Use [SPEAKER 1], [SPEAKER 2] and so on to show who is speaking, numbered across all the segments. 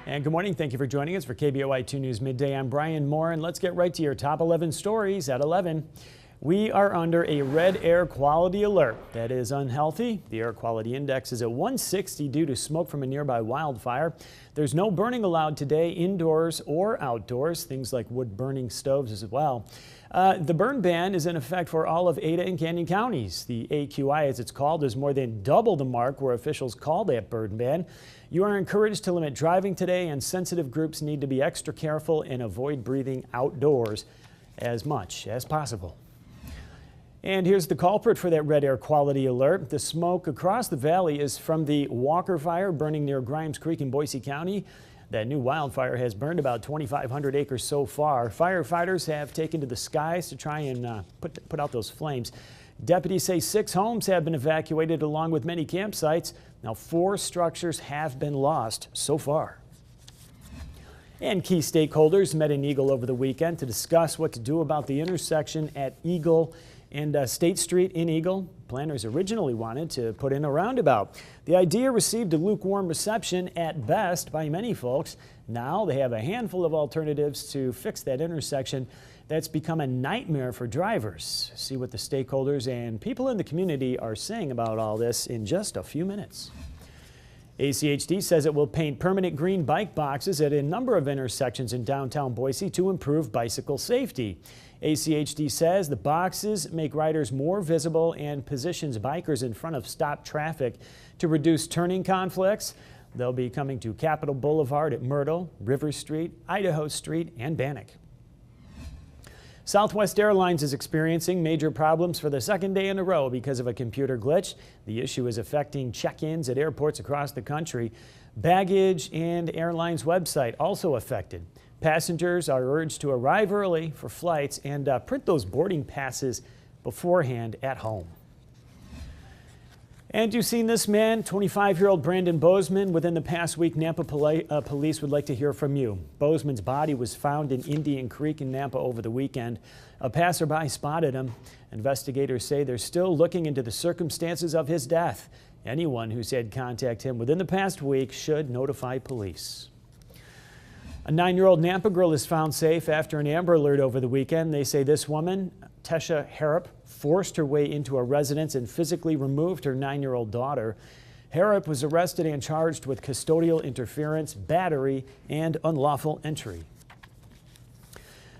[SPEAKER 1] And good morning. Thank you for joining us for KBOI 2 News Midday. I'm Brian Moore, and let's get right to your top 11 stories at 11. We are under a red air quality alert. That is unhealthy. The air quality index is at 160 due to smoke from a nearby wildfire. There's no burning allowed today indoors or outdoors, things like wood burning stoves as well. The burn ban is in effect for all of Ada and Canyon counties. The AQI, as it's called, is more than double the mark where officials call that burn ban. You are encouraged to limit driving today, and sensitive groups need to be extra careful and avoid breathing outdoors as much as possible. And here's the culprit for that red air quality alert. The smoke across the valley is from the Walker Fire burning near Grimes Creek in Boise County. That new wildfire has burned about 2,500 acres so far. Firefighters have taken to the skies to try and put out those flames. Deputies say 6 homes have been evacuated along with many campsites. Now 4 structures have been lost so far. And key stakeholders met in Eagle over the weekend to discuss what to do about the intersection at Eagle and State Street in Eagle. Planners originally wanted to put in a roundabout. The idea received a lukewarm reception at best by many folks. Now they have a handful of alternatives to fix that intersection that's become a nightmare for drivers. See what the stakeholders and people in the community are saying about all this in just a few minutes. ACHD says it will paint permanent green bike boxes at a number of intersections in downtown Boise to improve bicycle safety. ACHD says the boxes make riders more visible and positions bikers in front of stopped traffic to reduce turning conflicts. They'll be coming to Capitol Boulevard at Myrtle, River Street, Idaho Street, and Bannock. Southwest Airlines is experiencing major problems for the second day in a row because of a computer glitch. The issue is affecting check-ins at airports across the country. Baggage and airline's website also affected. Passengers are urged to arrive early for flights and print those boarding passes beforehand at home. And you've seen this man, 25-year-old Brandon Bozeman. Within the past week, Nampa police would like to hear from you. Bozeman's body was found in Indian Creek in Nampa over the weekend. A passerby spotted him. Investigators say they're still looking into the circumstances of his death. Anyone who's had contact him within the past week should notify police. A 9-year-old Nampa girl is found safe after an Amber Alert over the weekend. They say this woman, Tesha Harrop, forced her way into a residence and physically removed her 9-year-old daughter. Harrop was arrested and charged with custodial interference, battery, and unlawful entry.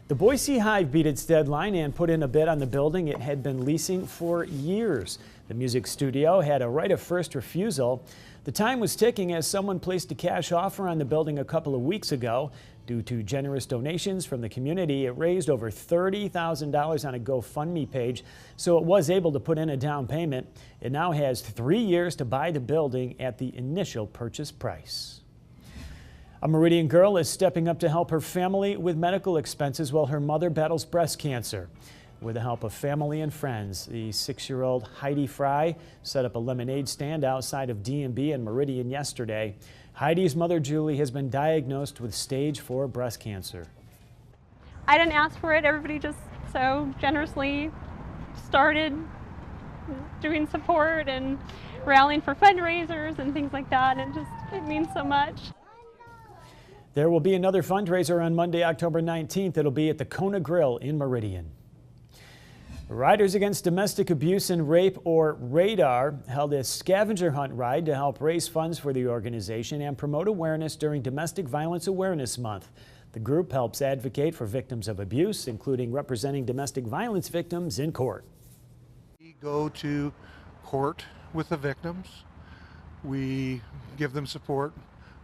[SPEAKER 1] The Boise Hive beat its deadline and put in a bid on the building it had been leasing for years. The music studio had a right of first refusal. The time was ticking as someone placed a cash offer on the building a couple of weeks ago. Due to generous donations from the community, it raised over $30,000 on a GoFundMe page, so it was able to put in a down payment. It now has 3 years to buy the building at the initial purchase price. A Meridian girl is stepping up to help her family with medical expenses while her mother battles breast cancer. With the help of family and friends, the 6-year-old Heidi Fry set up a lemonade stand outside of D&B in Meridian yesterday. Heidi's mother, Julie, has been diagnosed with stage 4 breast cancer.
[SPEAKER 2] I didn't ask for it. Everybody just so generously started doing support and rallying for fundraisers and things like that. And it means so much.
[SPEAKER 1] There will be another fundraiser on Monday, October 19th. It'll be at the Kona Grill in Meridian. Riders Against Domestic Abuse and Rape, or RADAR, held a scavenger hunt ride to help raise funds for the organization and promote awareness during Domestic Violence Awareness Month. The group helps advocate for victims of abuse, including representing domestic violence victims in court.
[SPEAKER 3] We go to court with the victims. We give them support.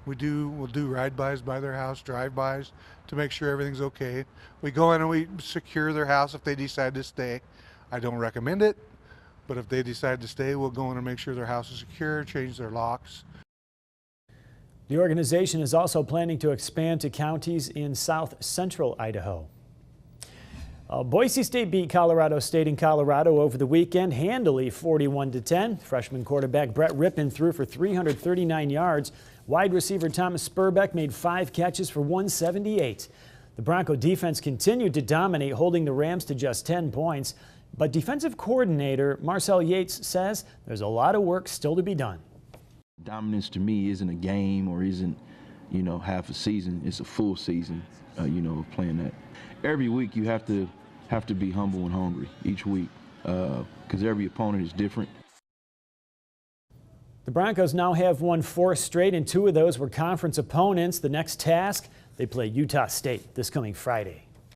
[SPEAKER 3] We'll do ride-bys by their house, drive-bys to make sure everything's okay. We go in and we secure their house if they decide to stay. I don't recommend it, but if they decide to stay, we'll go in and make sure their house is secure, change their locks.
[SPEAKER 1] The organization is also planning to expand to counties in south central Idaho. Boise State beat Colorado State in Colorado over the weekend handily, 41-10. Freshman quarterback Brett Rippon threw for 339 yards. Wide receiver Thomas Spurbeck made 5 catches for 178. The Bronco defense continued to dominate, holding the Rams to just 10 points. But defensive coordinator Marcel Yates says there's a lot of work still to be done.
[SPEAKER 4] Dominance to me isn't a game or isn't, half a season. It's a full season, of playing that. Every week you have to be humble and hungry each week because every opponent is different.
[SPEAKER 1] The Broncos now have won 4 straight, and 2 of those were conference opponents. The next task, they play Utah State this coming Friday.